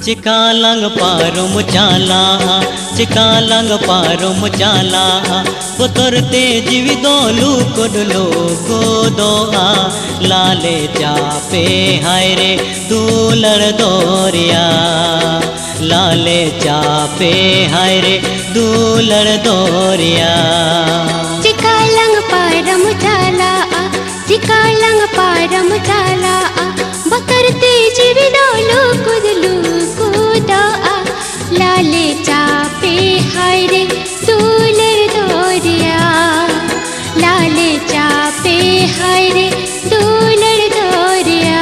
चिकालंग पारुम चाला चिकालंग पारुम चाला पुतरते जीविदोलू कुडलो कोदोआ लाले चापे हाय रे दूलर दोरिया लाले चापे हाय रे दूलर दोरिया चिकालंग पारम चाला चिकालंग पारम चाला बकरते जीविदोलू कुदलू कोदोआ लाले चापे हाय रे दूलर दोरिया लाले चापे हाय रे दूलर दोरिया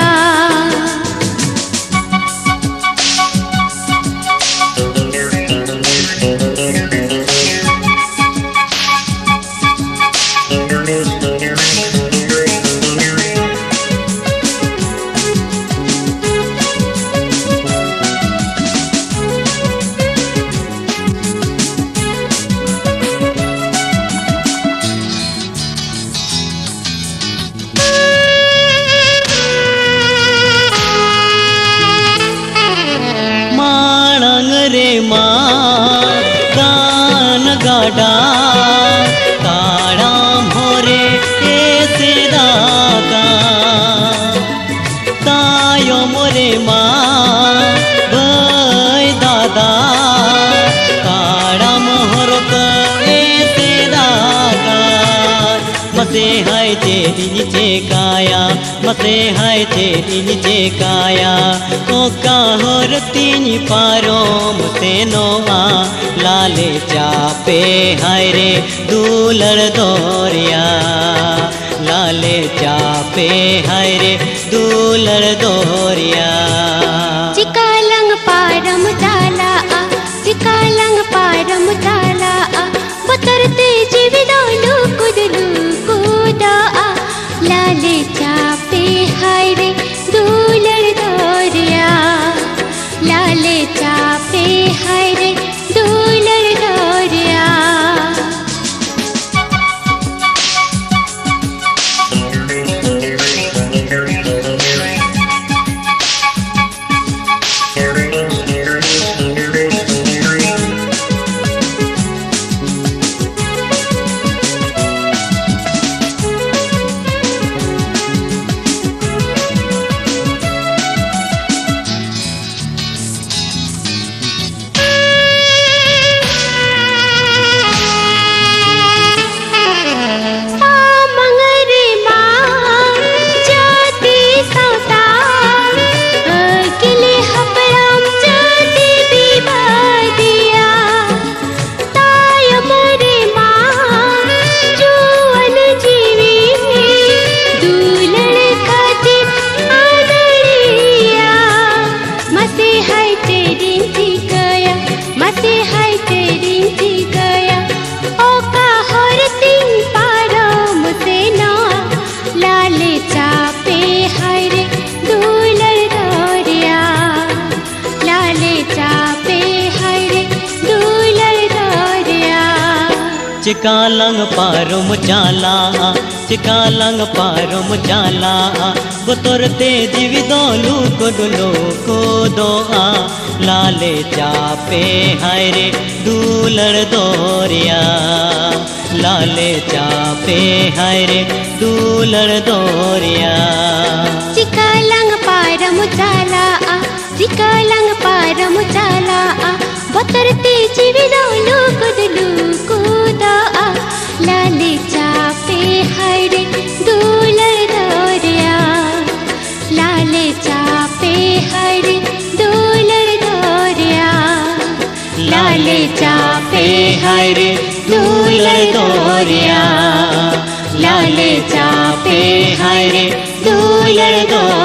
रे माँ गान गाडा ताड़ा मोरे ऐसे दागा तायो मोरे माँ भाई दादा ताड़ा मोहर ऐसे दागा मते हाय तेरी नीचे काया मते हाय तेरी नीचे काया ओका होर तीनी पारो मते नोआ लाले चापे हाय रे दूलर दोरिया लाले चापे हाय रे दूलर दोरिया चिकालंग पारम चाला चिकालंग पारम चाला बतरते जीविदोलू कुदलू कोदोआ लाले चापे हाय रे दूलर दोरिया लाले चापे हाय रे दूलर दोरिया चिकालंग पारुम चाला चिकालंग पारुम चाला बुतरते जीविदोलू कुडलो कोदोआ लाले चापे हाय रे दूलर दोरिया लाले चापे हाय रे दूलर दोरिया चिकालंग पारम चाला चिकालंग पारम चाला बतरते जीविदोलू कुदलू कोदोआ लाले चापे हाय रे दूलर दोरिया लाले चापे हाय रे दूलर दोरिया लाले चापे हाय रे दूलर दोरिया लाले चापे हाय रे दूलर दोरिया।